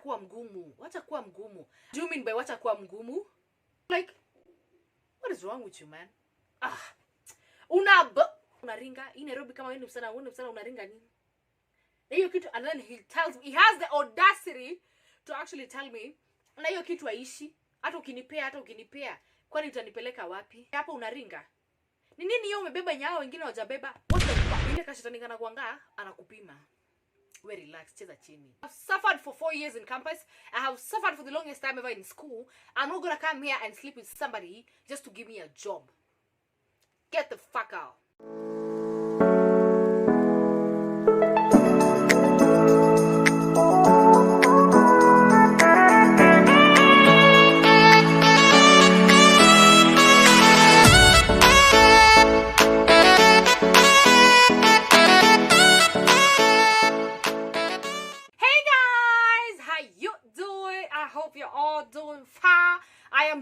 kuwa mgumu. Wacha kuwa mgumu. Do you mean by wacha kuwa mgumu? Like, what is wrong with you, man? Unaringa. In Nairobi kama wewe msana unaringa nini? Na hiyo kitu, and then he has the audacity to actually tell me, na hiyo kitu Haishii, hata ukinipea, kwani utanipeleka wapi? Hapo unaringa. Ni nini hiyo umebeba nyao wengine hawajabeba? What the fuck? Ile kashetani kana kuanga anakupima. We relax, cheza chini. I've suffered for 4 years in campus. I have suffered for the longest time ever in school. I'm not gonna come here and sleep with somebody just to give me a job. Get the fuck out.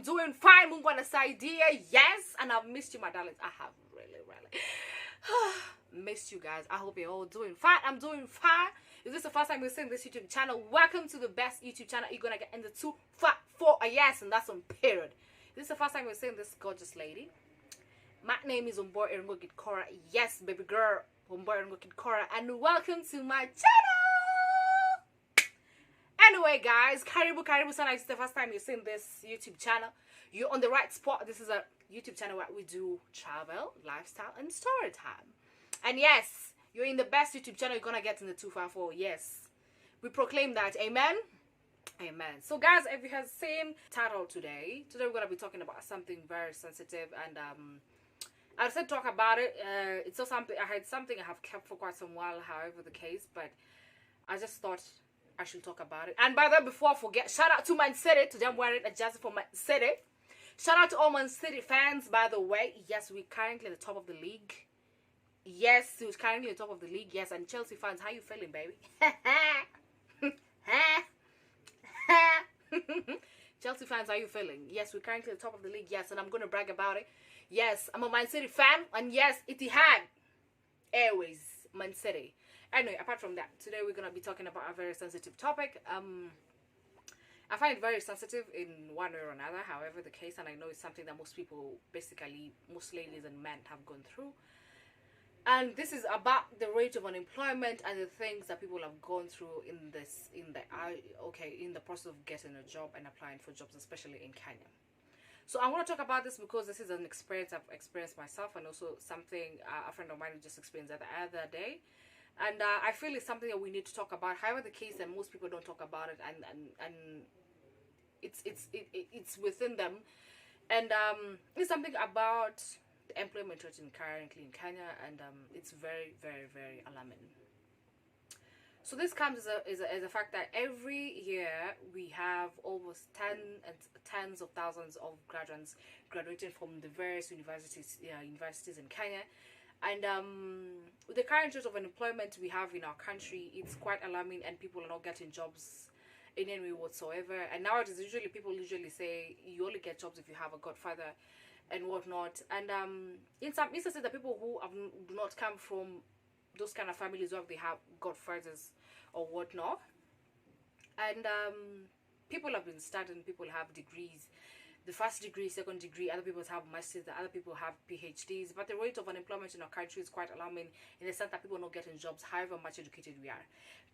Doing fine, Mungu anasaidia. Yes, and I've missed you, my darlings. I have really missed you guys. I hope you're all doing fine. I'm doing fine. If this is the first time you're seeing this YouTube channel, welcome to the best YouTube channel you're gonna get in the 254 yes, and that's on period. If this is the first time you're seeing this gorgeous lady, my name is WambuiKidkora. Yes, baby girl, WambuiKidkora, and welcome to my channel. Anyway, guys, karibu sana. It's the first time you're seeing this YouTube channel, you're on the right spot. This is a YouTube channel where we do travel, lifestyle, and story time. And yes, you're in the best YouTube channel you're gonna get in the 254. Yes, we proclaim that. Amen. Amen. So guys, if you have seen title today we're gonna be talking about something very sensitive, and I said talk about it. It's not something I have kept for quite some while, however the case, but I just thought I should talk about it. And by the way, before I forget, shout out to Man City. Today I'm wearing a jersey for Man City. Shout out to all Man City fans, by the way. Yes, we're currently at the top of the league. Yes, we're currently at the top of the league. Yes, and Chelsea fans, how you feeling, baby? Chelsea fans, how you feeling? Yes, we're currently at the top of the league. Yes, and I'm going to brag about it. Yes, I'm a Man City fan. And yes, Etihad Airways, Man City. Anyway, apart from that, today we're going to be talking about a very sensitive topic. I find it very sensitive in one way or another, however the case, and I know it's something that most people, basically most ladies and men, have gone through. And this is about the rate of unemployment and the things that people have gone through in the process of getting a job and applying for jobs, especially in Kenya. So I want to talk about this because this is an experience I've experienced myself, and also something a friend of mine just experienced the other day. And I feel it's something that we need to talk about. However the case, that most people don't talk about it, and it's within them. And it's something about the employment rate currently in Kenya, and it's very alarming. So this comes as a fact that every year we have almost tens of thousands of graduates graduating from the various universities in Kenya. And with the current rate of unemployment we have in our country, it's quite alarming, and people are not getting jobs in any way whatsoever. And nowadays, people usually say you only get jobs if you have a godfather and whatnot. And in some instances, the people who do not come from those kind of families where they have godfathers or whatnot, and people have been studying, people have degrees. The first degree, second degree, other people have masters, other people have PhDs, but the rate of unemployment in our country is quite alarming, in the sense that people are not getting jobs, however much educated we are.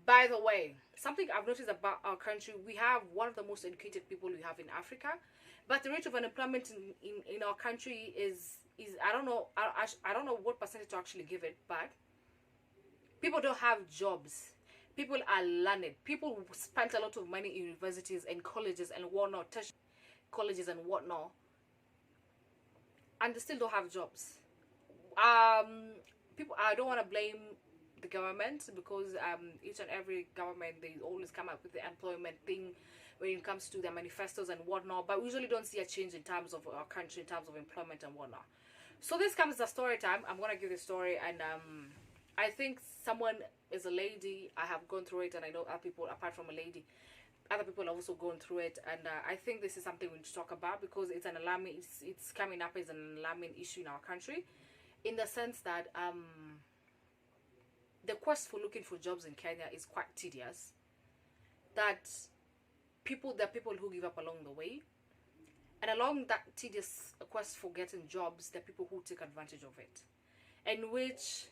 By the way, something I've noticed about our country, we have one of the most educated people we have in Africa, but the rate of unemployment in our country is I don't know what percentage to actually give it, but people don't have jobs. People are learned. People spent a lot of money in universities and colleges and whatnot, colleges and whatnot, and they still don't have jobs. I don't want to blame the government, because each and every government, they always come up with the employment thing when it comes to their manifestos and whatnot, but we usually don't see a change in terms of our country, in terms of employment and whatnot. So this comes as a story time. I'm gonna give the story, and I think someone is a lady. I have gone through it, and I know other people, apart from a lady, other people have also gone through it, and I think this is something we need to talk about, because it's an alarming, it's coming up as an alarming issue in our country, in the sense that the quest for looking for jobs in Kenya is quite tedious. That there are people who give up along the way, and along that tedious quest for getting jobs, there are people who take advantage of it, and which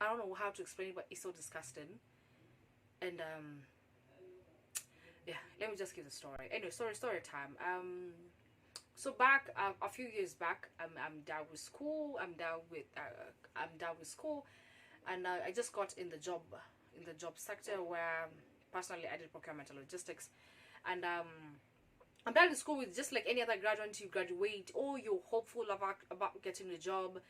I don't know how to explain it, but it's so disgusting. And yeah, let me just give the story. Anyway, story time. So back a few years back, I'm done with school. I'm done with school, and I just got in the job sector where personally I did procurement and logistics, and I'm done with school with just like any other graduate. You graduate, or you're hopeful about getting a job.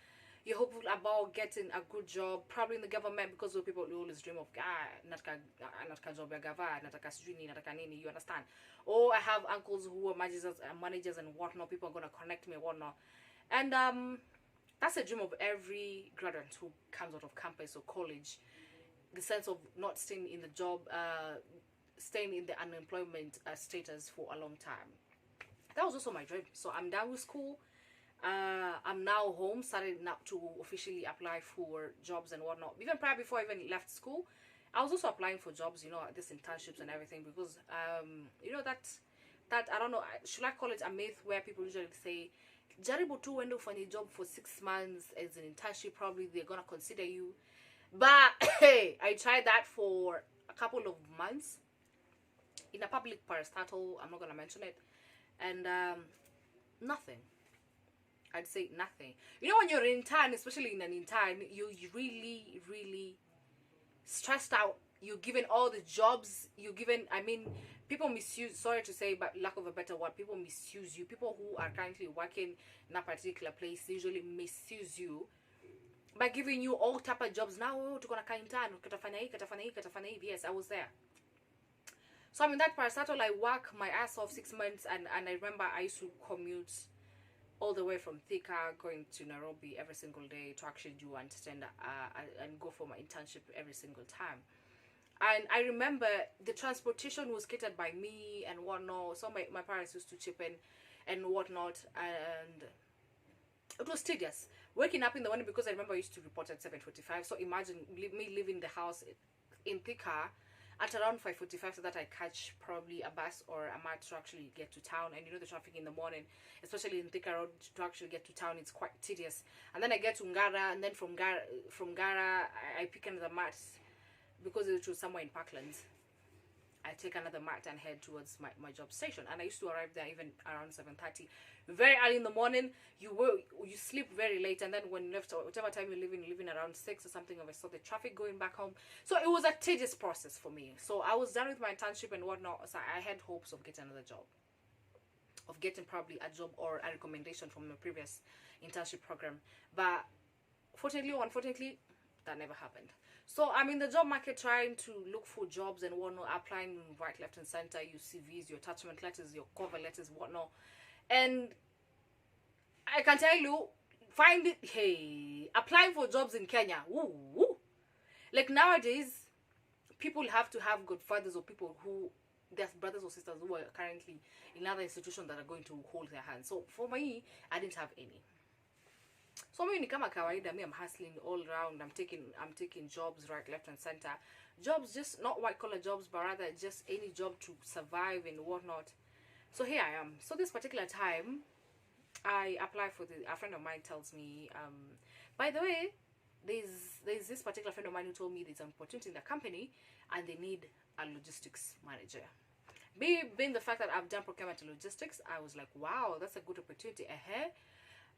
You're hopeful about getting a good job, probably in the government, because those people always dream of nataka job ya gava, nataka sijui nataka nini, you understand? Or I have uncles who are managers and whatnot. People are gonna connect me and whatnot, and that's a dream of every graduate who comes out of campus or college. The sense of not staying in the job, staying in the unemployment status for a long time. That was also my dream. So I'm done with school. I'm now home, starting now to officially apply for jobs and whatnot. Even prior, before I even left school, I was also applying for jobs, you know, this internships and everything, because you know, that I don't know, should I call it a myth, where people usually say jaribu tu uende ufanye job for 6 months as an internship, probably they're gonna consider you. But hey, I tried that for a couple of months in a public parastatal, I'm not gonna mention it, and nothing. I'd say nothing. You know, when you're in intern, especially in an intern, you really stressed out. You're given all the jobs. You're given, I mean, people misuse, sorry to say, but lack of a better word, people misuse you. People who are currently working in a particular place usually misuse you by giving you all type of jobs. Now, to gonna intern, katafanya hii. Yes, I was there. So I'm in that parastatal. I work my ass off 6 months, and I remember I used to commute all the way from Thika going to Nairobi every single day to actually do and go for my internship every single time. And I remember the transportation was catered by me and whatnot. So my parents used to chip in and whatnot, and it was tedious waking up in the morning, because I remember I used to report at 7:45. So imagine me leaving the house in Thika at around 5:45, so that I catch probably a bus or a mat to actually get to town. And you know, the traffic in the morning, especially in Thika Road, to actually get to town, it's quite tedious. And then I get to Ngara, and then from Ngara I pick another mat, because it was somewhere in Parklands. I take another mat and head towards my job station, and I used to arrive there even around 7:30, very early in the morning. You sleep very late, and then when you left, whatever time you're leaving around 6 or something, I saw the traffic going back home. So it was a tedious process for me. So I was done with my internship and whatnot. So I had hopes of getting another job, of getting probably a job or a recommendation from my previous internship program, but fortunately or unfortunately, that never happened. So I'm in the job market trying to look for jobs and whatnot, applying right, left, and center. Your CVs, your attachment letters, your cover letters, whatnot. And I can tell you, applying for jobs in Kenya, woo. Like nowadays, people have to have godfathers or people who, their brothers or sisters who are currently in other institutions that are going to hold their hands. So for me, I didn't have any. So mimi ni kama kawaida, I'm hustling all around. I'm taking jobs right, left, and center. Jobs, just not white collar jobs, but rather just any job to survive and whatnot. So here I am. So this particular time, I apply for a friend of mine tells me, by the way, there's this particular friend of mine who told me there's an opportunity in the company and they need a logistics manager. Being the fact that I've done procurement and logistics, I was like, wow, that's a good opportunity.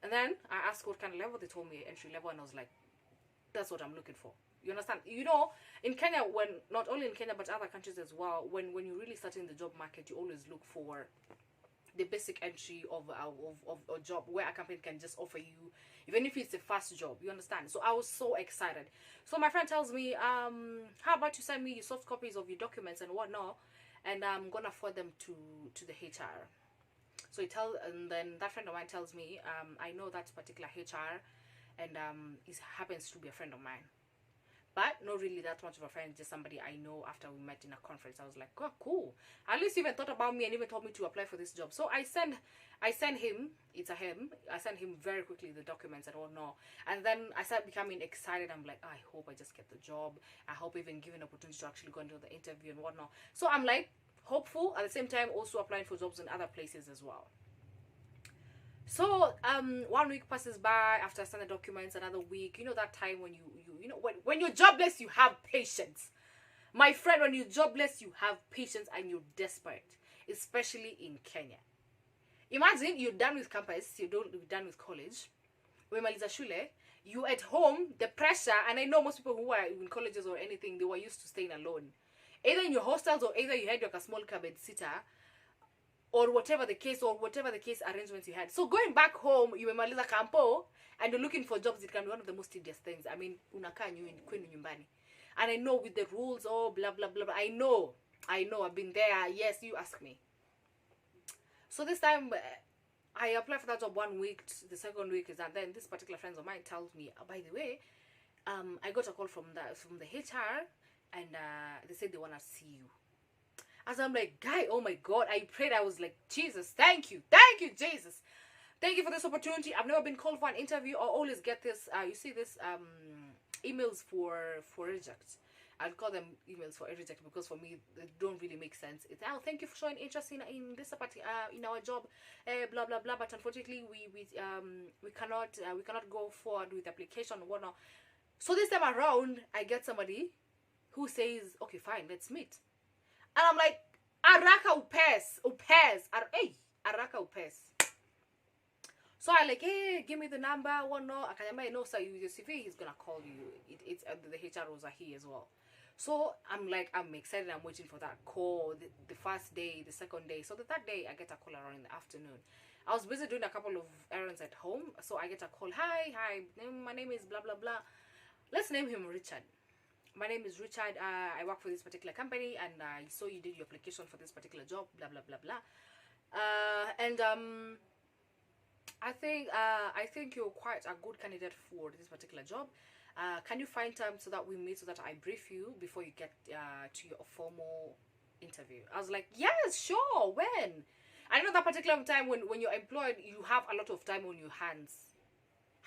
And then I asked what kind of level. They told me entry level, and I was like, that's what I'm looking for. You understand? You know, in Kenya, when not only in Kenya but other countries as well, when you really start in the job market, you always look for the basic entry of a job where a company can just offer you, even if it's a fast job. You understand? So I was so excited. So my friend tells me, how about you send me your soft copies of your documents and whatnot, and I'm gonna forward them to the HR. So and then that friend of mine tells me, I know that particular HR, and it happens to be a friend of mine. but not really that much of a friend, just somebody I know after we met in a conference. I was like, oh, cool. At least you even thought about me and even told me to apply for this job. So I send him, it's a him, I send him very quickly the documents and whatnot. And then I started becoming excited. I'm like, I hope I just get the job. I hope even given opportunity to actually go into the interview and whatnot. So I'm like hopeful, at the same time also applying for jobs in other places as well. So 1 week passes by after I send the documents, another week. You know that time when you know when you're jobless, you have patience. My friend, when you're jobless, you have patience and you're desperate, especially in Kenya. Imagine you're done with campus, you're done with college, umemaliza shule, you at home, the pressure, and I know most people who are in colleges or anything, they were used to staying alone. Either in your hostels or either you had like a small cabin sitter, or whatever the case arrangements you had. So going back home, you umemaliza campo, and you're looking for jobs, it can be one of the most tedious things. I mean, unakaa kwenu nyumbani. And I know with the rules, oh, blah, blah, blah, blah. I know, I've been there. Yes, you ask me. So this time, I applied for that job 1 week. The second week is that then this particular friend of mine tells me, oh, by the way, I got a call from the HR, and they said they want to see you. As I'm like, guy, oh my God, I prayed. I was like, Jesus, thank you, Jesus. Thank you for this opportunity. I've never been called for an interview. I always get this, you see this, emails for reject. I'd call them emails for reject because for me they don't really make sense. It's, oh, thank you for showing interest in this in our job, blah blah blah. But unfortunately, we cannot go forward with the application or whatnot. So this time around, I get somebody who says, okay, fine, let's meet. And I'm like, araka upes, araka upes. So I like, hey, give me the number, whatnot. I know, sir, with your CV, he's gonna call you. It's the HR was here as well. So I'm like, I'm excited. I'm waiting for that call. The first day, the second day. So the third day, I get a call around in the afternoon. I was busy doing a couple of errands at home, so I get a call. Hi, my name is blah blah blah. Let's name him Richard. My name is Richard. I work for this particular company, and I saw you did your application for this particular job. Blah blah blah blah. I think you're quite a good candidate for this particular job. Can you find time so that we meet, so that I brief you before you get to your formal interview? I was like, yes, sure. When? I know that particular time when you're employed, you have a lot of time on your hands.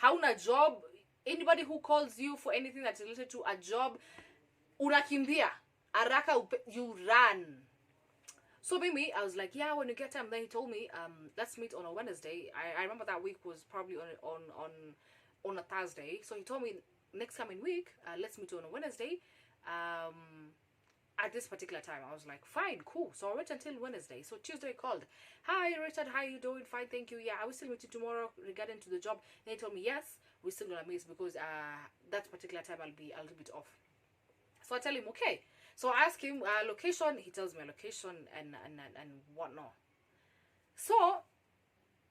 Hauna job. Anybody who calls you for anything that's related to a job, unakimbia, araka, you run. So maybe I was like, yeah, when you get time. Then he told me, let's meet on a Wednesday. I remember that week was probably on a Thursday. So he told me next coming week, let's meet on a Wednesday, at this particular time. I was like, fine, cool. So I wait until Wednesday. So Tuesday he called. Hi Richard, how you doing? Fine, thank you. Yeah, I will still meet you tomorrow regarding to the job. Then he told me, yes, we're still gonna meet because that particular time I'll be a little bit off. So I tell him, okay. So I ask him location. He tells me a location and whatnot. So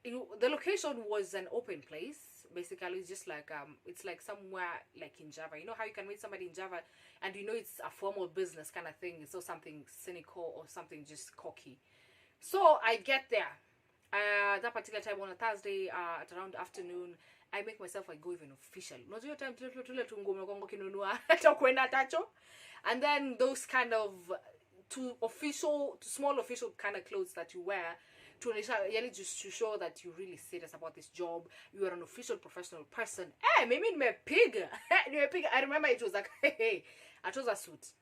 the location was an open place. Basically, it's just like it's like somewhere like in Java. You know how you can meet somebody in Java and you know it's a formal business kind of thing. It's not something cynical or something just cocky. So I get there that particular time on a Thursday at around afternoon. I make myself like go even official. Not your time and then those kind of small official kind of clothes that you wear to just to show that you're really serious about this job. You are an official professional person. Hey, maybe me pig. I remember it was like, hey, I chose a suit.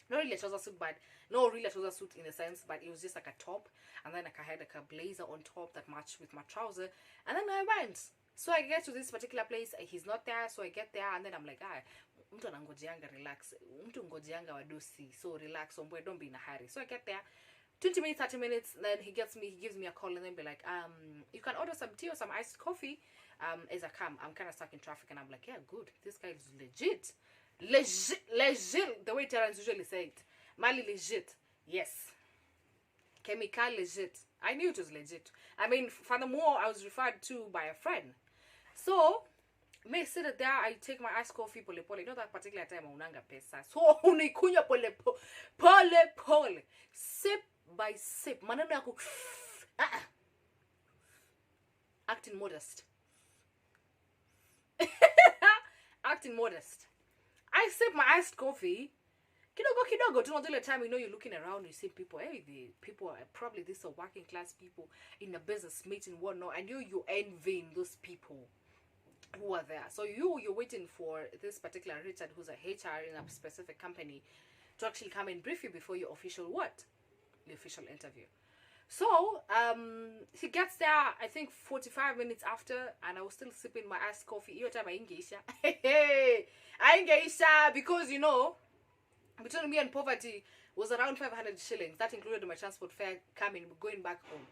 Not really a trouser suit, but no really a trouser suit in a sense, but it was just like a top, and then like I had like a blazer on top that matched with my trouser, and then I went. So I get to this particular place, he's not there, so I get there, and then I'm like, mtu anangojeanga, relax. Mtu ngojeanga wadosi, so relax, don't be in a hurry. So I get there, 20 minutes, 30 minutes, then he gives me a call, and then be like, you can order some tea or some iced coffee, as I come. I'm kind of stuck in traffic, and I'm like, yeah, good. This guy is legit. Legit, the way Terrence usually say it. Mali legit. Yes. Chemical legit. I knew it was legit. I mean, furthermore, I was referred to by a friend. So, me sit there, I take my iced coffee pole pole. You know that particular time unanga pesa. So, unikunya pole pole. Sip by sip. Maneno yako. Acting modest. Acting modest. I sip my iced coffee. Kidogo, do not the time you're looking around, you see people, hey, the people are probably these are working class people in a business meeting, whatnot, and you're envying those people who are there. So you're waiting for this particular Richard, who's a HR in a specific company, to actually come and brief you before your official the official interview. So he gets there, I think 45 minutes after, and I was still sipping my iced coffee. Your time I ain't geisha. I ain't geisha because between me and poverty was around 500 shillings. That included my transport fare coming, going back home.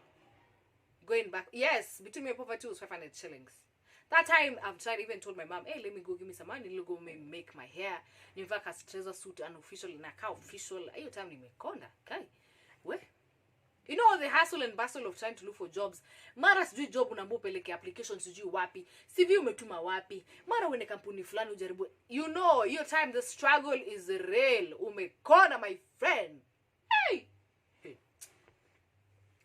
Yes, between me and poverty was 500 shillings. That time, I've even told my mom, hey, let me go give me some money, let me go make my hair. In fact, as treasure suit and official, in a car official, ayo time ni mekonda, kai. Where? The hustle and bustle of trying to look for jobs. Mara sijui job unambo peleke application sijui wapi. CV umetuma wapi. Mara wene kampuni fulani ujaribu. Your time, the struggle is real. Umekona, my friend. Hey!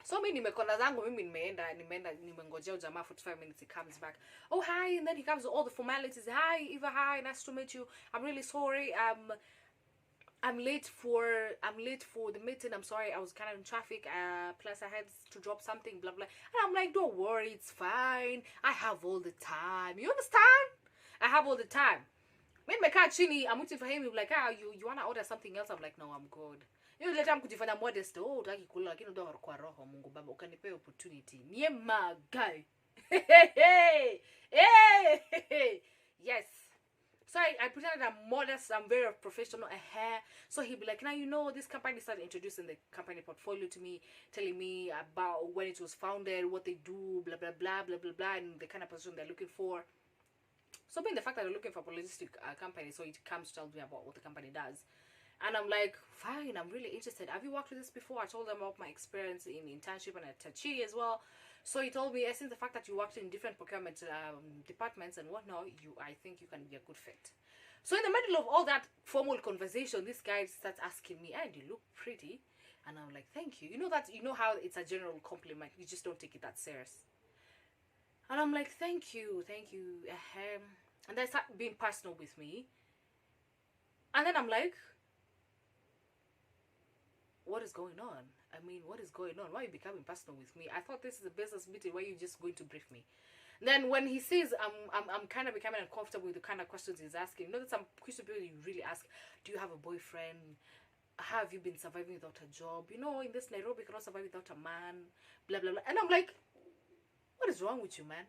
So mimi nimekona zangu, mimi nimengojea ujamaa 45 minutes. He comes back. Oh, hi. And then he comes with all the formalities. Hi, Eva, hi. Nice to meet you. I'm really sorry. I'm late for the meeting. I'm sorry, I was kind of in traffic. Plus I had to drop something, blah blah. And I'm like, don't worry, it's fine. I have all the time. You understand? I have all the time. When my car chini, I'm waiting for him. He's like, you wanna order something else? I'm like, no, I'm good. Later I'm kujifanya modest. Oh, utaki kula, lakini ndo kwa roho Mungu Baba, ukanipea opportunity. Niye magai. Hey. Yes. So I pretended I'm modest, I'm very professional, so he'd be like, now this company started introducing the company portfolio to me, telling me about when it was founded, what they do, blah blah blah blah blah blah, and the kind of position they're looking for. So being the fact that they're looking for a logistic company, so it comes to tell me about what the company does. And I'm like, fine, I'm really interested. Have you worked with this before? I told them about my experience in internship and at Haishii as well. So he told me, since the fact that you worked in different procurement departments and whatnot, I think you can be a good fit. So in the middle of all that formal conversation, this guy starts asking me, and you look pretty. And I'm like, thank you. You know how it's a general compliment. You just don't take it that serious. And I'm like, thank you. And they start being personal with me. And then I'm like, what is going on? I mean, what is going on? Why are you becoming personal with me? I thought this is a business meeting where you're just going to brief me. Then when he says I'm kind of becoming uncomfortable with the kind of questions he's asking. That some questions you really ask, do you have a boyfriend? How have you been surviving without a job? In this Nairobi, you cannot survive without a man. Blah blah blah. And I'm like, what is wrong with you, man?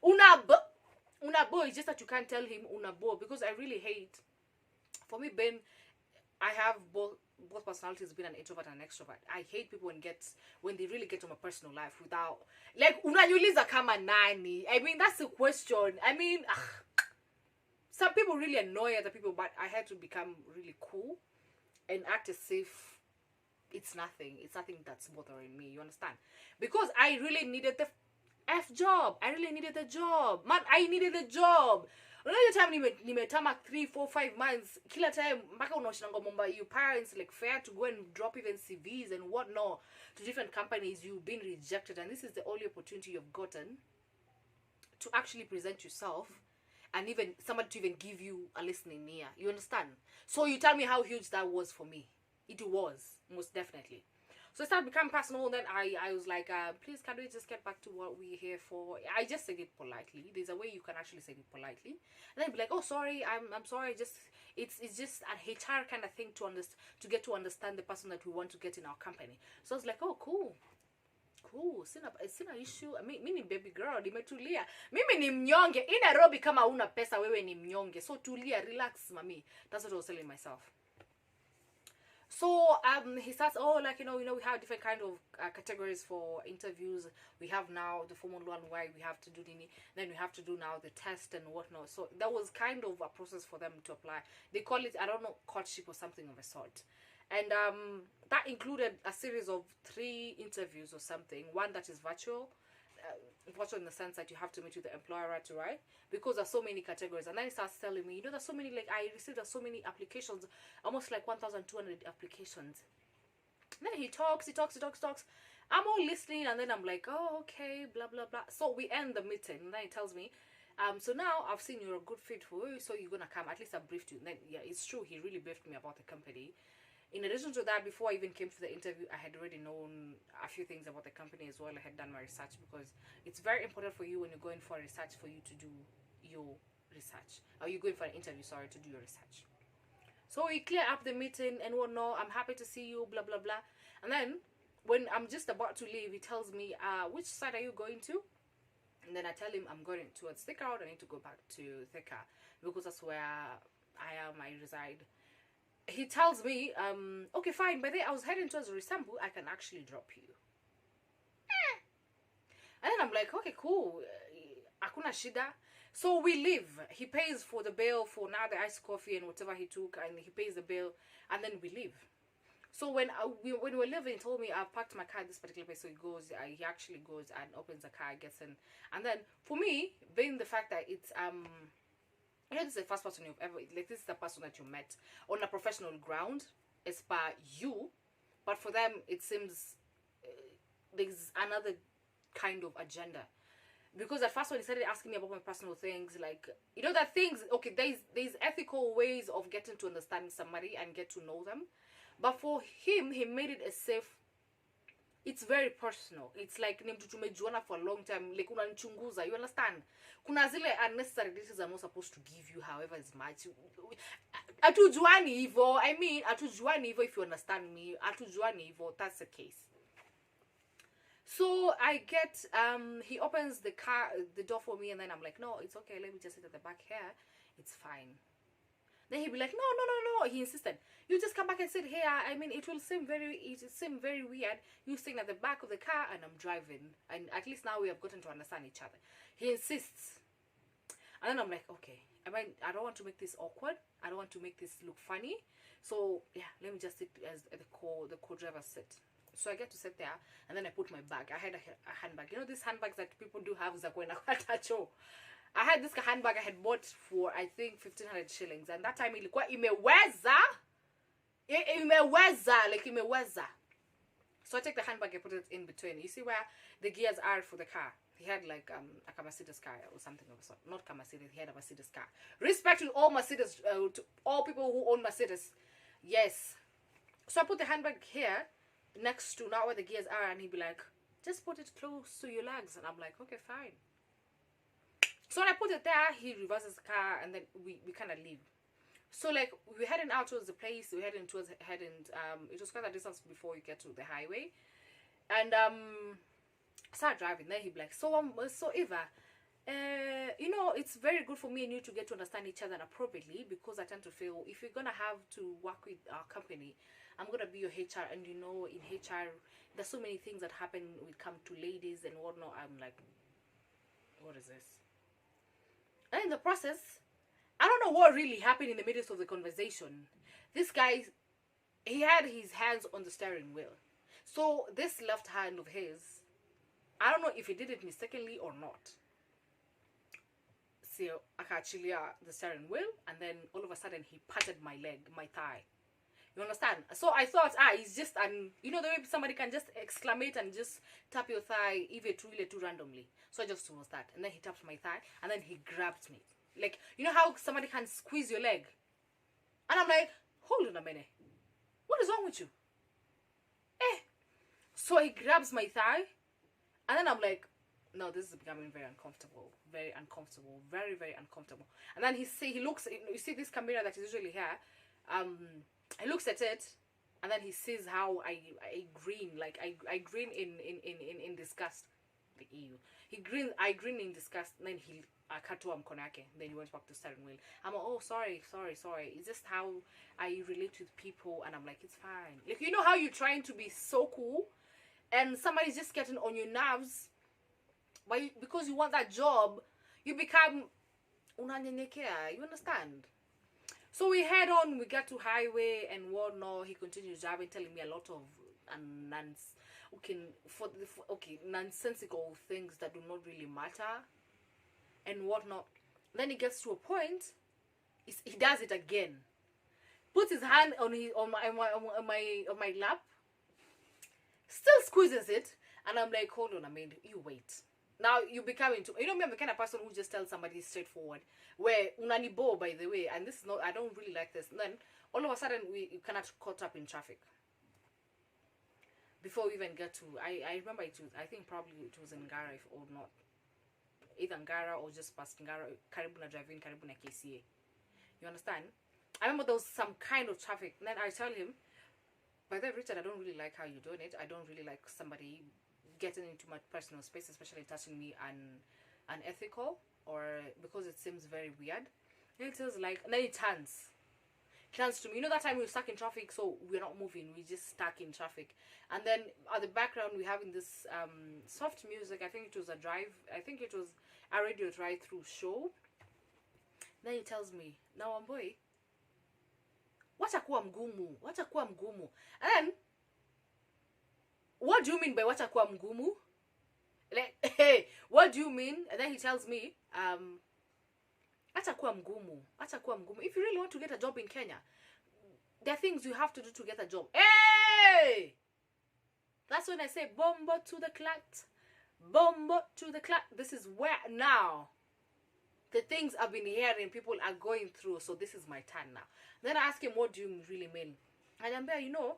Unabo. It's just that you can't tell him unabo, because I really hate. For me, Ben, I have both personalities, being an introvert and an extrovert. I hate people when they really get to my personal life without, like, unaniuliza kama nani. I mean, that's the question. I mean, some people really annoy other people, but I had to become really cool and act as if it's nothing that's bothering me. You understand? Because I really needed the job. I really needed the job, man. I needed the job. Another time nimetama 3, 4, 5 months. Kila time mpaka unaoshinanga momba your parents like fair to go and drop even CVs and whatnot to different companies. You've been rejected, and this is the only opportunity you've gotten to actually present yourself, and even somebody to even give you a listening ear. You understand? So you tell me how huge that was for me. It was, most definitely. So it started becoming personal. Then I was like, please, can we just get back to what we're here for? I just said it politely. There's a way you can actually say it politely. And then be like, oh, sorry, I'm sorry. It's just an HR kind of thing to get to understand the person that we want to get in our company. So I was like, oh, cool. Sina issue. Mimi baby girl, nimetulia. Mimi ni mnyonge. In Nairobi kama una pesa wewe ni mnyonge. So tulia, relax, mami. That's what I was telling myself. So he starts, we have different kind of categories for interviews. We have now the formal one where we have to do then we have to do now the test and whatnot. So that was kind of a process for them to apply. They call it, I don't know, courtship or something of a sort. And that included a series of 3 interviews or something. One that is virtual in the sense that you have to meet with the employer right, because there's so many categories. And then he starts telling me, there's so many, like, I received so many applications, almost like 1,200 applications. And then he talks. I'm all listening, and then I'm like, oh, okay, blah blah blah. So we end the meeting, and then he tells me, So now I've seen you're a good fit for you, so you're gonna come. At least I briefed you. And then yeah, it's true. He really briefed me about the company. In addition to that, before I even came for the interview, I had already known a few things about the company as well. I had done my research because it's very important for you when you're going for research for you to do your research. Or you're going for an interview, sorry, to do your research. So we clear up the meeting and whatnot. I'm happy to see you, blah, blah, blah. And then when I'm just about to leave, he tells me, which side are you going to? And then I tell him I'm going towards Thika Road. I need to go back to Thika because that's where I reside. He tells me, okay, fine. By the way, I was heading towards Risambu. I can actually drop you. And then I'm like, okay, cool. Akuna shida. So we leave. He pays for the bill for now the iced coffee and whatever he took, and he pays the bill, and then we leave. So when we were leaving, he told me I've parked my car at this particular place. So he goes, he actually goes and opens the car, gets in, and then for me, being the fact that it's you know, this is the first person you've ever, like, this is the person that you met on a professional ground, as per you, but for them it seems there's another kind of agenda. Because at first when he started asking me about my personal things, like, you know, that things, okay, there's ethical ways of getting to understand somebody and get to know them. But for him, he made it a safe, it's very personal. It's like, tumejuana for a long time, like, unanichunguza, you understand? Kuna zile unnecessary details I'm not supposed to give you, however it's much. Atujuani hivo, I mean, atujuani hivo, if you understand me, atujuani hivo, that's the case. So I get, he opens the door for me, and then I'm like, no, it's okay, let me just sit at the back here, it's fine. Then he'd be like, no, he insisted, you just come back and sit here. I mean, it will seem very weird, you sitting at the back of the car and I'm driving, and at least now we have gotten to understand each other. He insists, and then I'm like, okay, I don't want to make this awkward, I don't want to make this look funny, so yeah, let me just sit as the co-driver sit. So I get to sit there, and then I put my bag. I had a handbag. You know these handbags that people do have, I had this handbag I had bought for, I think, 1,500 shillings. And that time, ilikuwa imeweza. Like imeweza. So I take the handbag, I put it in between. You see where the gears are for the car? He had like a Mercedes car or something of the sort. Not a Mercedes, he had a Mercedes car. Respect to all Mercedes, to all people who own Mercedes. Yes. So I put the handbag here, next to now where the gears are, and he'd be like, just put it close to your legs. And I'm like, okay, fine. So when I put it there, he reverses the car, and then we kind of leave. So like we're heading out towards the place, we're heading towards it was quite a distance before you get to the highway. And start driving. Then he'd be like, so Eva, you know, it's very good for me and you to get to understand each other appropriately, because I tend to feel if you're gonna have to work with our company, I'm gonna be your HR, and you know, in HR there's so many things that happen when it comes to ladies and whatnot. I'm like, what is this? And in the process, I don't know what really happened in the middle of the conversation. This guy, he had his hands on the steering wheel. So this left hand of his, I don't know if he did it mistakenly or not. So I actually the steering wheel, and then all of a sudden he patted my leg, my thigh. You understand? So I thought, it's just you know the way somebody can just exclamate and just tap your thigh, even really too randomly. So I just was that, and then he tapped my thigh, and then he grabbed me, like, you know how somebody can squeeze your leg, and I'm like, hold on a minute, what is wrong with you? So he grabs my thigh, and then I'm like, no, this is becoming very uncomfortable, very uncomfortable. And then he looks, you see this camera that is usually here, he looks at it, and then he sees how I grin, like I grin in disgust. The EU. I grin in disgust, and then he akatua mkono yake, then he went back to steering wheel. I'm like, oh, sorry. It's just how I relate with people, and I'm like, it's fine. Like, you know how you're trying to be so cool, and somebody's just getting on your nerves, but because you want that job, you become unanyenyekea. You understand? So we head on, we get to highway and whatnot. He continues driving, telling me a lot of nonsensical things that do not really matter and whatnot. Then he gets to a point, he does it again. Puts his hand on my lap, still squeezes it, and I'm like, hold on a minute, you wait. Now you become into, you know me, I'm the kind of person who just tells somebody straightforward. Where unani bo, by the way, and this is not, I don't really like this. And then all of a sudden we cannot caught up in traffic. Before we even get to, I remember it was, I think probably it was in Ngara, if or not, either Ngara or just past Ngara, Karibuna driving, Karibuna KCA. You understand? I remember there was some kind of traffic. And then I tell him, by the way, Richard, I don't really like how you're doing it. I don't really like somebody getting into my personal space, especially touching me unethical, or because it seems very weird. And it feels like, and then it turns to me. You know that time we were stuck in traffic, so we're not moving, we just stuck in traffic. And then at the background we having this soft music. I think it was a radio drive-through show. Then he tells me, now Wambui, watakuwa mgumu. And then, what do you mean by watakuwa mgumu? Like, hey, what do you mean? And then he tells me, watakuwa mgumu. If you really want to get a job in Kenya, there are things you have to do to get a job. Hey! That's when I say, bombo to the clat. This is where now the things I've been hearing people are going through, so this is my turn now. Then I ask him, what do you really mean? And I'm there, you know,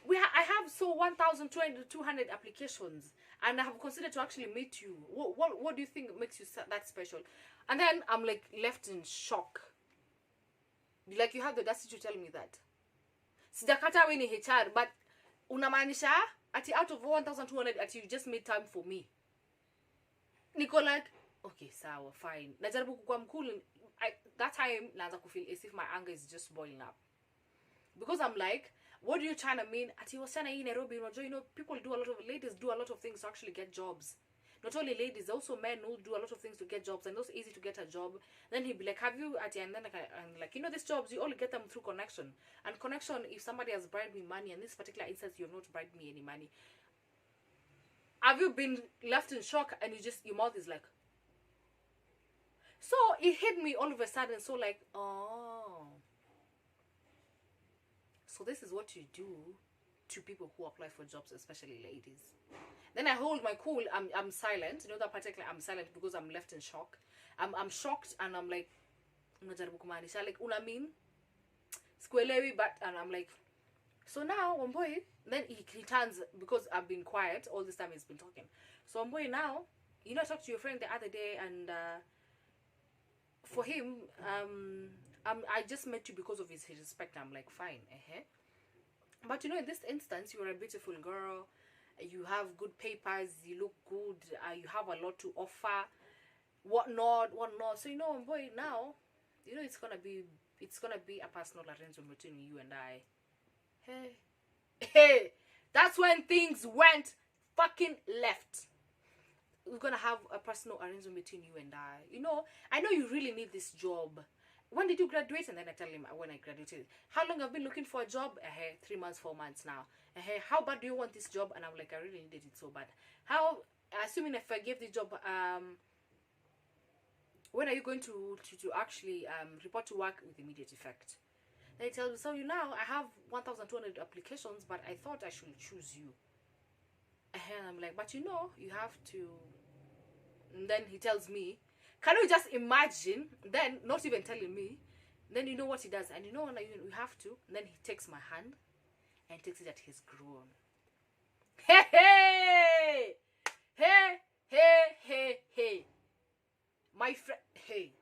I have so 1,200 applications, and I have considered to actually meet you. What do you think makes you that special? And then I'm like left in shock. Like, you have the audacity to tell me that. Sijakata we ni HR, but unamaanisha ati out of 1,200 ati you just made time for me. Niko like, okay, sawa, fine. Najaribu kukua mkulu. That time, naanza kufeel as if my anger is just boiling up. Because I'm like, what are you trying to mean? Ati wasana in Nairobi, you know, ladies do a lot of things to actually get jobs. Not only ladies, also men who do a lot of things to get jobs, and it's easy to get a job. Then he'd be like, have you, Ati, and then like, you know, these jobs, you only get them through connection. And connection, if somebody has bribed me money, and in this particular instance, you have not bribed me any money. Have you been left in shock, and your mouth is like, so it hit me all of a sudden, so like, oh. So this is what you do to people who apply for jobs, especially ladies. Then I hold my cool, I'm silent. You know that particular, I'm silent because I'm left in shock. I'm shocked, and I'm like, like, unamin? Squelewi, but, and I'm like, so now, Wambui, then he turns, because I've been quiet, all this time he's been talking. So Wambui, now, you know, I talked to your friend the other day, and for him, I just met you because of his respect. I'm like, fine, But you know, in this instance, you're a beautiful girl, you have good papers, you look good, you have a lot to offer, whatnot. So you know, boy, now, you know, it's gonna be a personal arrangement between you and I. Hey, that's when things went fucking left. We're gonna have a personal arrangement between you and I. You know, I know you really need this job. When did you graduate? And then I tell him when I graduated. How long I've been looking for a job? 3 months, 4 months now. How bad do you want this job? And I'm like, I really needed it so bad. How, assuming if I give the job, when are you going to actually report to work with immediate effect? Then he tells me, so you know, I have 1,200 applications, but I thought I should choose you. And I'm like, but you know, you have to. And then he tells me, can you just imagine? Then, not even telling me. Then you know what he does. And you know, when you have to. And then he takes my hand and takes it at his groin. Hey! My friend. Hey.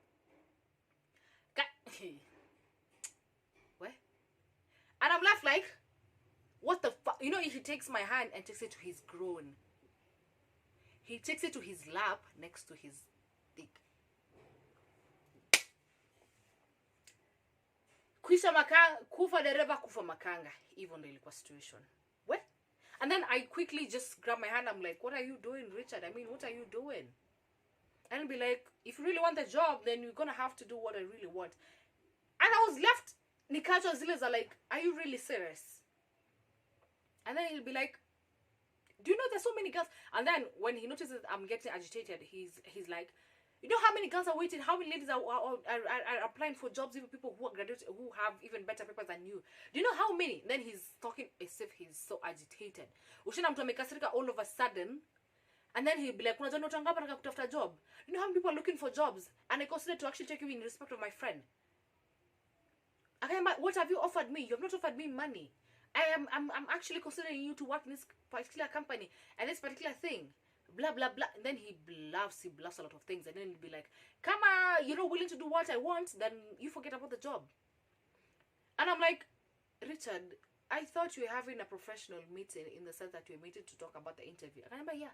What? And I'm left like, what the fuck? You know, he takes my hand and takes it to his groin. He takes it to his lap next to his dick. Kufa dereva kufa makanga. Even the situation. What? And then I quickly just grab my hand. I'm like, what are you doing, Richard? I mean, what are you doing? And I'll be like, if you really want the job, then you're gonna have to do what I really want. And I was left. Nikacho Ziles are like, are you really serious? And then he'll be like, do you know there's so many girls? And then when he notices I'm getting agitated, he's like, you know how many girls are waiting? How many ladies are applying for jobs? Even people who are graduates, who have even better papers than you. Do you know how many? Then he's talking as if he's so agitated. Ushina mtu amekasirika all of a sudden. And then he'll be like, kuna watu wangapi wanataka kutafuta job? You know how many people are looking for jobs? And I consider to actually take you in respect of my friend. What have you offered me? You have not offered me money. I'm actually considering you to work in this particular company and this particular thing. Blah, blah, blah. And then he bluffs a lot of things. And then he'll be like, come on, you're not willing to do what I want, then you forget about the job. And I'm like, Richard, I thought you were having a professional meeting in the sense that you were meeting to talk about the interview. And I'm like, yeah.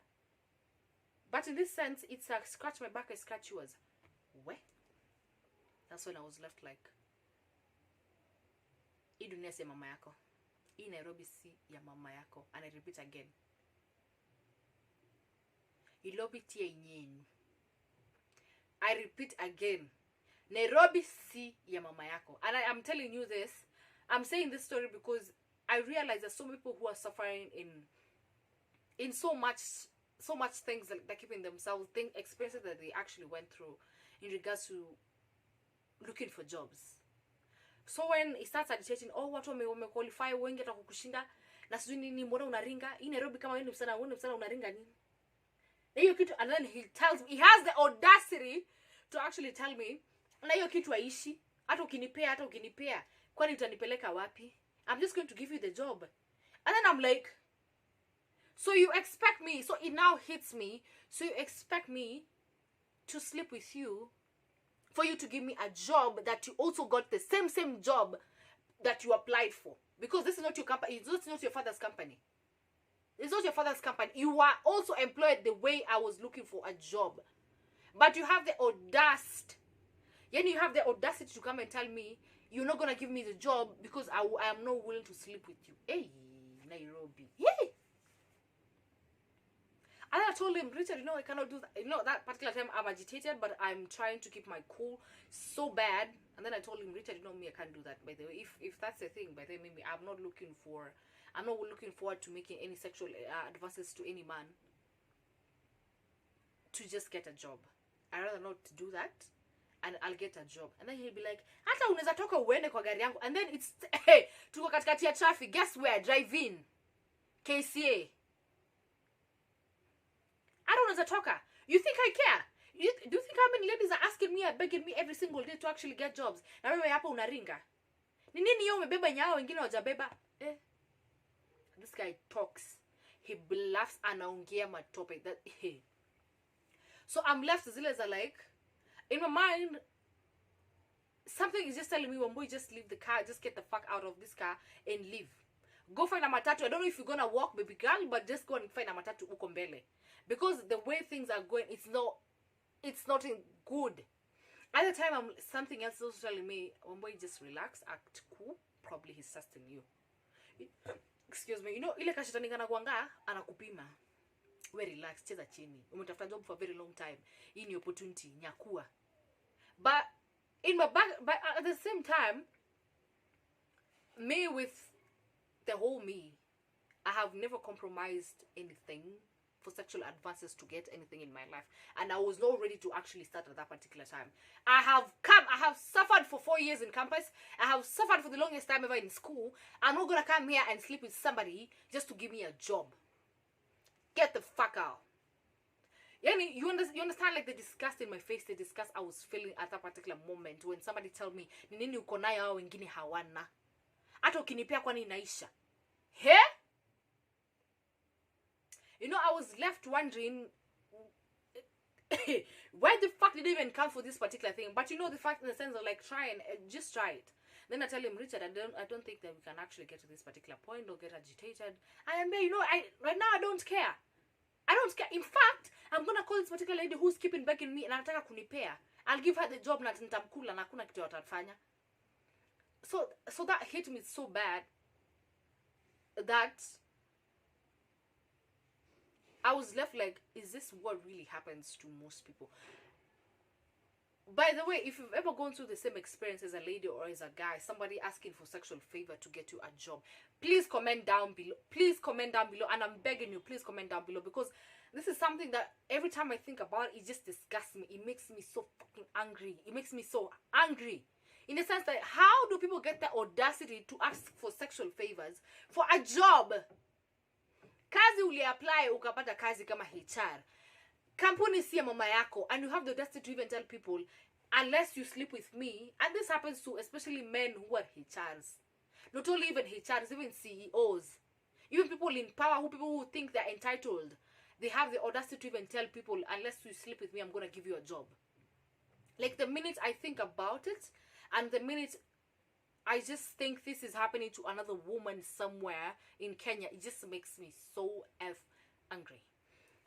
But in this sense, it's like scratch my back, I scratch yours. Where? That's when I was left like, hii dunia si ya mama yako. Hii Nairobi si ya mama yako. And I repeat again. Nairobi ti yenyu. I repeat again. Nairobi si ya mama yako. And I am telling you this. I'm saying this story because I realize there's so many people who are suffering in so much things that they're keeping themselves, experiences that they actually went through in regards to looking for jobs. So when it starts agitating, oh, watu wame qualify wengi hata kukushinda na sijui nini, mbona unaringa hii Nairobi kama wewe msana unaringa nini? Na hiyo kitu, and then he tells me, he has the audacity to actually tell me, na hiyo kitu Haishii, hata ukinipea kwani utanipeleka wapi? I'm just going to give you the job. And then I'm like, so you expect me, so it now hits me, so you expect me to sleep with you for you to give me a job that you also got the same job that you applied for. Because this is not your company, it's not your father's company. It's not your father's company. You are also employed the way I was looking for a job. But you have the audacity. You have the audacity to come and tell me you're not going to give me the job because I am not willing to sleep with you. Hey, Nairobi. Yay! And I told him, Richard, I cannot do that. That particular time I'm agitated, but I'm trying to keep my cool so bad. And then I told him, Richard, me, I can't do that. By the way, if that's the thing, by the way, maybe I'm not looking forward to making any sexual advances to any man to just get a job. I'd rather not do that, and I'll get a job. And then he'll be like, hata unaweza toka uende kwa gari yangu. And then it's, hey, tuko katikati ya traffic. Guess where? Drive in. KCA. I don't know the talker. You think I care? Do you think how many ladies are asking me and begging me every single day to actually get jobs? Na wewe hapa unaringa. Ni nini yeye umebeba nyao wengine hawajabeba? This guy talks. He bluffs anaongea matope that So I'm left zile za like, in my mind, something is just telling me, Wambui, just leave the car, just get the fuck out of this car and leave. Go find a matatu. I don't know if you're gonna walk, baby girl, but just go and find a matatu uko mbele. Because the way things are going, it's not in good. At the time, something else was telling me, Wambui, just relax, act cool. Probably he's testing you. Excuse me. Ile kashetani kana kuanga, anakupima. We relax, cheza chini. Umetafuta job for a very long time. Hii ni opportunity, nyakua. But in my back, but at the same time, me with the whole me, I have never compromised anything for sexual advances to get anything in my life, and I was not ready to actually start at that particular time. I have suffered for 4 years in campus. I have suffered for the longest time ever in school. I'm not gonna come here and sleep with somebody just to give me a job. Get the fuck out. You understand like the disgust in my face, the disgust I was feeling at that particular moment when somebody tell me, ni nini uko nayo hao wengine hawana? Hata ukinipea kwani inaisha? He? I was left wondering why the fuck did they even come for this particular thing? But the fact in the sense of like just try it. Then I tell him, Richard, I don't think that we can actually get to this particular point or get agitated. And right now I don't care. I don't care. In fact, I'm gonna call this particular lady who's keeping begging me and anataka kunipea. I'll give her the job na nitamkula na hakuna kitu atafanya. So that hit me so bad that I was left like, is this what really happens to most people? By the way, if you've ever gone through the same experience as a lady or as a guy, somebody asking for sexual favor to get you a job, please comment down below. Please comment down below, and I'm begging you, please comment down below, because this is something that every time I think about it just disgusts me. It makes me so fucking angry. It makes me so angry. In the sense that, how do people get the audacity to ask for sexual favors for a job? Can kazi uli-apply ukapata kazi kama HR. Kampuni si ya mama yako, and you have the audacity to even tell people, unless you sleep with me. And this happens to especially men who are HRs. Not only even HRs, even CEOs. Even people in power, people who think they're entitled. They have the audacity to even tell people, unless you sleep with me, I'm going to give you a job. Like, the minute I think about it, and the minute I just think this is happening to another woman somewhere in Kenya, it just makes me so angry.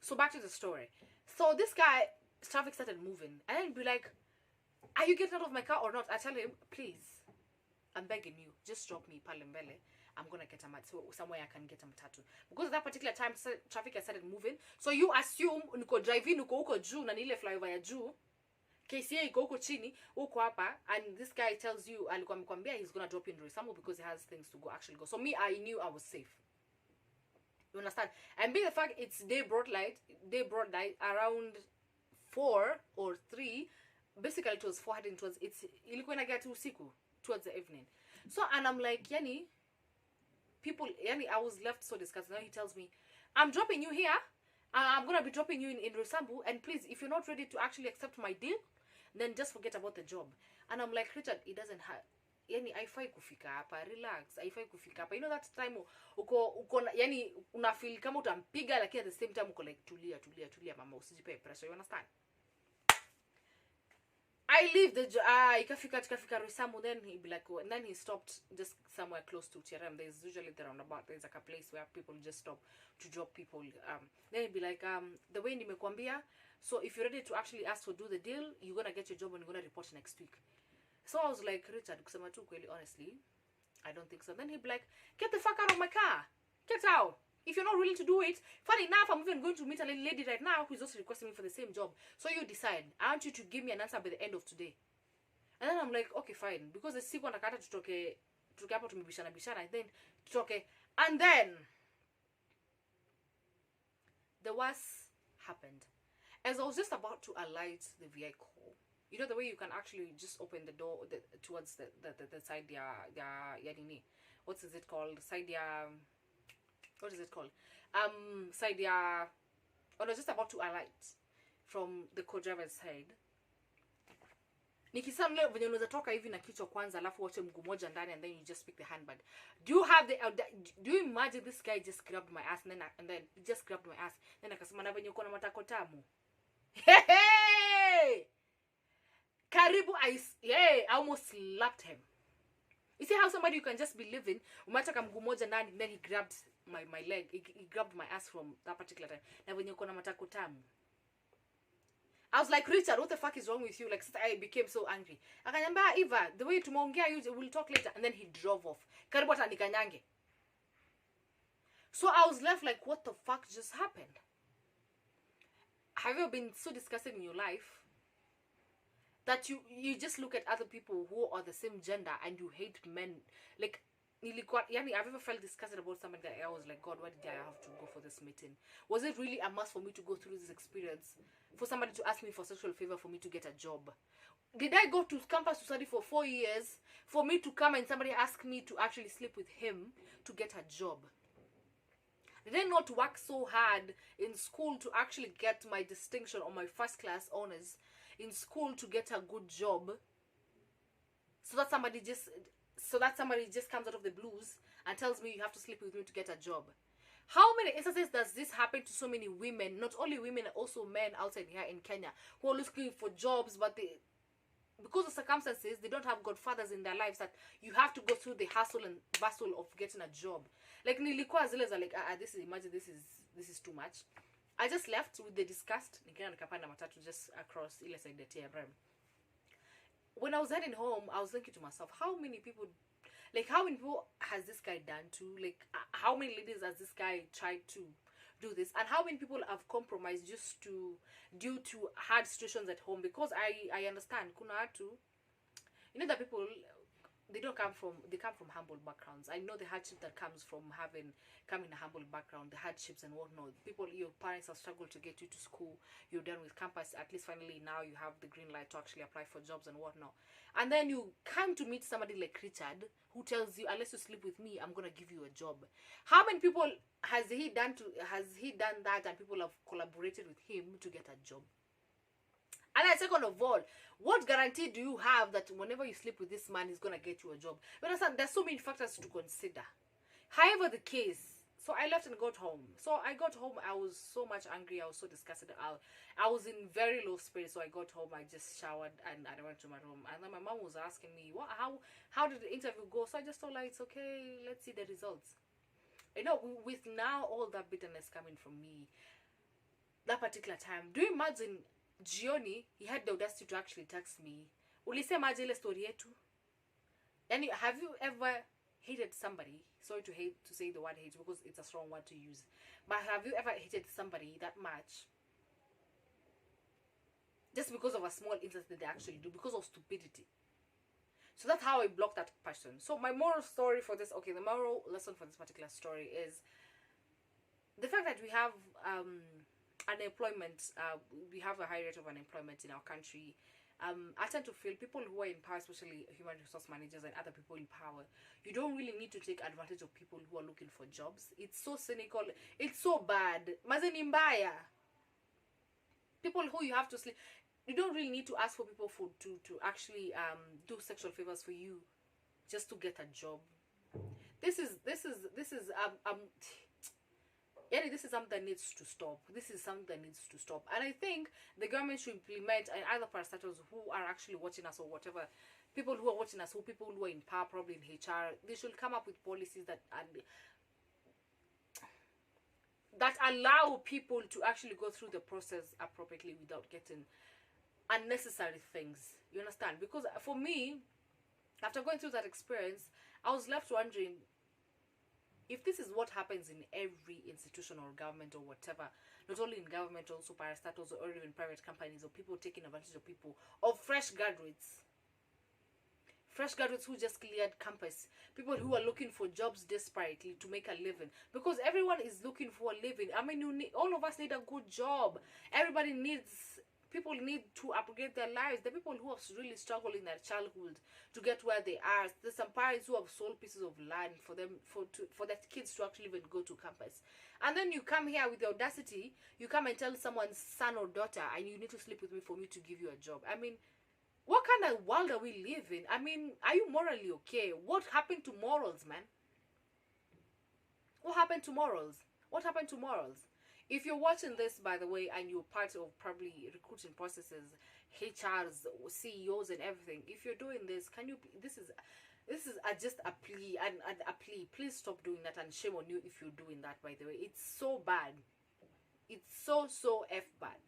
So back to the story. So this guy, traffic started moving, and I'd be like, are you getting out of my car or not? I tell him, please, I'm begging you, just drop me pale mbele. I'm gonna get somewhere I can get a matatu. Because at that particular time, traffic has started moving. So you assume niko driving, nuko uko juu, na nile flyover ya juu, KCA iko uko chini, uko hapa, and this guy tells you, alikuwa amekwambia he's gonna drop you in Roysambu because he has things to actually go. So me, I knew I was safe. You understand? And being the fact it's day broad light around 4 or 3, basically it was 4 heading towards, ilikuwa inaget usiku towards the evening. So, and I'm like, yani, people, yani, I was left so disgusted. Now he tells me, I'm dropping you here. I'm gonna be dropping you in Roysambu, and please, if you're not ready to actually accept my deal, then just forget about the job. And I'm like, Richard, it doesn't have, yani, haifai kufika hapa, relax, haifai kufika hapa. You know that time uko yani una feel kama utampiga, lakini at the same time uko like, tulia mama, usijipe pressure. You understand? I leave the ikafika Roysambu, then he be like, oh, and then he stopped just somewhere close to TRM. There's usually the roundabout, there's like a place where people just stop to drop people. Then he'd be like, the way nimekuambia, so if you're ready to actually ask to do the deal, you're gonna get your job and you're gonna report next week. So I was like, Richard, kusema tu kweli, honestly, I don't think so. Then he'd be like, get the fuck out of my car, get out. If you're not willing to do it, funny enough, I'm even going to meet a lady right now who's also requesting me for the same job. So you decide. I want you to give me an answer by the end of today. And then I'm like, okay, fine. Because the siku anakata tutoke hapo tumebishana, and then tutoke. And then the worst happened. As I was just about to alight the vehicle, you know the way you can actually just open the door towards the side, what is it called? What is it called? Side or no, just about to alight from the co-driver's side. Nikisema leo venye unaweza toka hivi na kichwa kwanza alafu wache mguu moja ndani, and then you just pick the handbag. Do you imagine this guy just grabbed my ass, and then he just grabbed my ass, then akasema na venye uko na matako tamu. Hey! Karibu, I almost slapped him. You see how somebody you can just be living, umataka mguu moja ndani, then he grabbed my leg, he grabbed my ass from that particular time. Na venye uko na matako tamu. I was like, Richard, what the fuck is wrong with you? Like, I became so angry. Akanyamba, Eva, the way tumeongea, we'll talk later. And then he drove off. Karibu hata nikanyange. So I was left like, what the fuck just happened? Have you ever been so disgusted in your life that you just look at other people who are the same gender and you hate men? Like, I've ever felt disgusted about something that I was like, God, why did I have to go for this meeting? Was it really a must for me to go through this experience? For somebody to ask me for sexual favor for me to get a job? Did I go to campus to study for 4 years for me to come and somebody ask me to actually sleep with him to get a job? Did I not work so hard in school to actually get my distinction or my first class honors in school to get a good job? So that somebody just comes out of the blues and tells me you have to sleep with me to get a job. How many instances does this happen to so many women? Not only women, also men outside here in Kenya who are looking for jobs, but because of circumstances, they don't have godfathers in their lives that you have to go through the hustle and bustle of getting a job. Like nilikuwa zile za like, imagine this is too much. I just left with the disgust. Nikaenda nikapanda matatu just across ile side ya TRM. When I was heading home, I was thinking to myself, how many people has this guy done to? Like, how many ladies has this guy tried to do this? And how many people have compromised just due to hard situations at home? Because I understand, kuna watu, you know, that people, they come from humble backgrounds. I know the hardship that comes from coming in a humble background, the hardships and whatnot. People, your parents have struggled to get you to school. You're done with campus. At least finally now you have the green light to actually apply for jobs and whatnot. And then you come to meet somebody like Richard, who tells you, unless you sleep with me, I'm gonna give you a job. How many people has he done that, and people have collaborated with him to get a job? And then second of all, what guarantee do you have that whenever you sleep with this man, he's gonna get you a job? You understand? There's so many factors to consider. However the case, so I left and got home. So I got home, I was so much angry, I was so disgusted. I was in very low spirits. So I got home, I just showered and I went to my room. And then my mom was asking me, how did the interview go? So I just told her, it's okay, let's see the results. You know, with now all that bitterness coming from me, that particular time, do you imagine Gioni, he had the audacity to actually text me, ulisema ile story yetu? Yani, have you ever hated somebody? Sorry to say the word hate because it's a strong word to use, but have you ever hated somebody that much just because of a small incident that they actually do, because of stupidity? So that's how I blocked that person. So my moral story for this, okay, the moral lesson for this particular story is the fact that we have unemployment, we have a high rate of unemployment in our country. I tend to feel people who are in power, especially human resource managers and other people in power, you don't really need to take advantage of people who are looking for jobs. It's so cynical, it's so bad. Mazeni mbaya. People who you have to sleep, you don't really need to ask for people to actually do sexual favors for you just to get a job. This is something that needs to stop. This is something that needs to stop. And I think the government should implement, and other parastatals who are actually watching us or whatever, people who are watching us, or people who are in power, probably in HR, they should come up with policies that allow people to actually go through the process appropriately without getting unnecessary things. You understand? Because for me, after going through that experience, I was left wondering, if this is what happens in every institution or government or whatever, not only in government, also parastatals or even private companies, or people taking advantage of people, or fresh graduates who just cleared campus, people who are looking for jobs desperately to make a living, because everyone is looking for a living. I mean, all of us need a good job. People need to upgrade their lives. The people who have really struggled in their childhood to get where they are. There's some parents who have sold pieces of land for their kids to actually even go to campus. And then you come here with the audacity, you come and tell someone's son or daughter, and you need to sleep with me for me to give you a job. I mean, what kind of world are we living? I mean, are you morally okay? What happened to morals, man? What happened to morals? What happened to morals? If you're watching this, by the way, and you're part of probably recruiting processes, HRs, CEOs, and everything, if you're doing this, can you? This is just a plea and a plea. Please stop doing that, and shame on you if you're doing that. By the way, it's so bad. It's so f bad.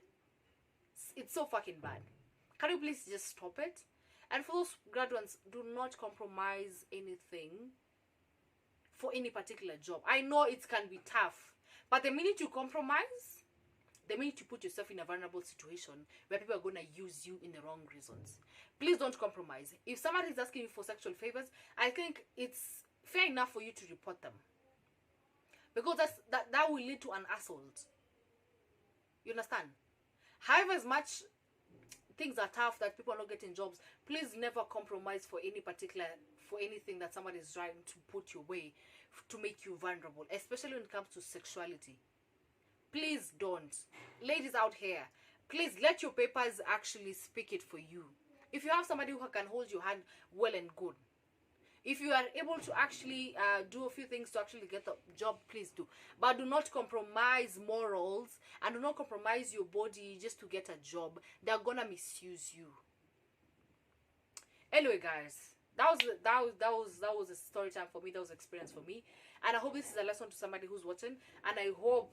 It's so fucking bad. Can you please just stop it? And for those graduates, do not compromise anything for any particular job. I know it can be tough. But the minute you compromise, the minute you put yourself in a vulnerable situation where people are going to use you in the wrong reasons, please don't compromise. If somebody is asking you for sexual favors, I think it's fair enough for you to report them. Because that will lead to an assault. You understand? However, as much things are tough that people are not getting jobs, please never compromise for anything that somebody is trying to put your way to make you vulnerable, especially when it comes to sexuality. Please don't. Ladies out here, please let your papers actually speak it for you. If you have somebody who can hold your hand, well and good. If you are able to actually do a few things to actually get the job, please do. But do not compromise morals, and do not compromise your body just to get a job. They're gonna misuse you. Anyway, guys, that was a story time for me. That was an experience for me, and I hope this is a lesson to somebody who's watching. And I hope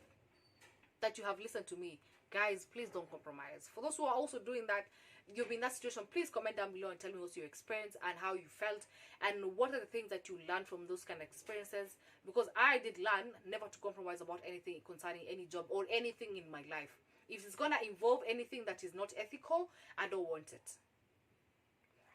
that you have listened to me. Guys, please don't compromise. For those who are also doing that, you've been in that situation, please comment down below and tell me what's your experience and how you felt, and what are the things that you learned from those kind of experiences. Because I did learn never to compromise about anything concerning any job or anything in my life. If it's gonna involve anything that is not ethical, I don't want it.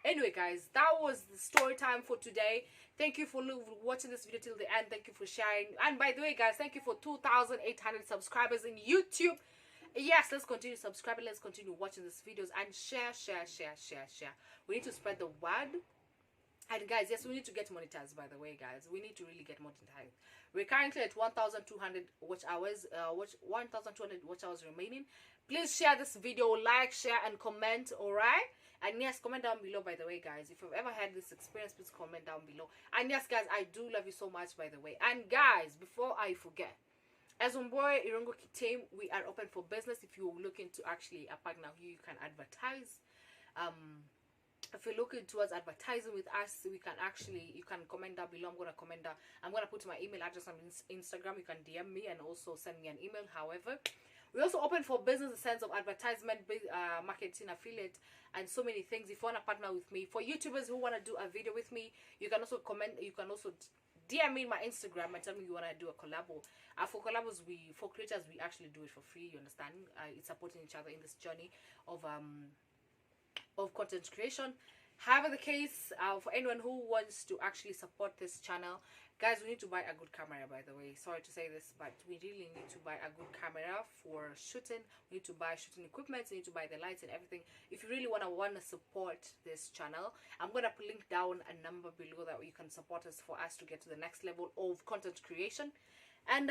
Anyway, guys, that was the story time for today. Thank you for watching this video till the end. Thank you for sharing. And by the way, guys, thank you for 2,800 subscribers in YouTube. Yes, let's continue subscribing. Let's continue watching these videos and share. We need to spread the word. And guys, yes, we need to get monetized, by the way, guys. We need to really get monetized. We're currently at 1,200 watch hours, 1,200 watch hours remaining. Please share this video, like, share, and comment, alright? And yes, comment down below, by the way, guys. If you've ever had this experience, please comment down below. And yes, guys, I do love you so much, by the way. And guys, before I forget, as Wambui team, we are open for business. If you're looking to actually a partner who you can advertise, if you're looking towards advertising with us, you can comment down below. I'm gonna put my email address on Instagram. You can DM me and also send me an email. However, we also open for business in the sense of advertisement, marketing, affiliate, and so many things. If you want to partner with me, for YouTubers who want to do a video with me, you can also comment. You can also DM me in my Instagram and tell me you want to do a collab. For collabs, for creators, we actually do it for free. You understand? It's supporting each other in this journey of content creation. However the case, for anyone who wants to actually support this channel, guys, we need to buy a good camera, by the way. Sorry to say this, but we really need to buy a good camera for shooting. We need to buy shooting equipment. We need to buy the lights and everything. If you really want to support this channel, I'm gonna link down a number below that you can support us for us to get to the next level of content creation. And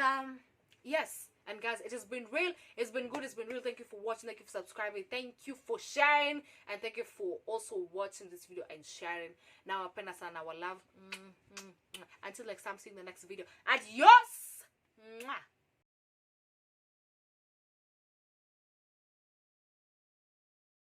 yes. And guys, it has been real. It's been good. It's been real. Thank you for watching. Thank you for subscribing. Thank you for sharing. And thank you for also watching this video and sharing. Now, apena sana, our love. Until next time, see you in the next video. Adios!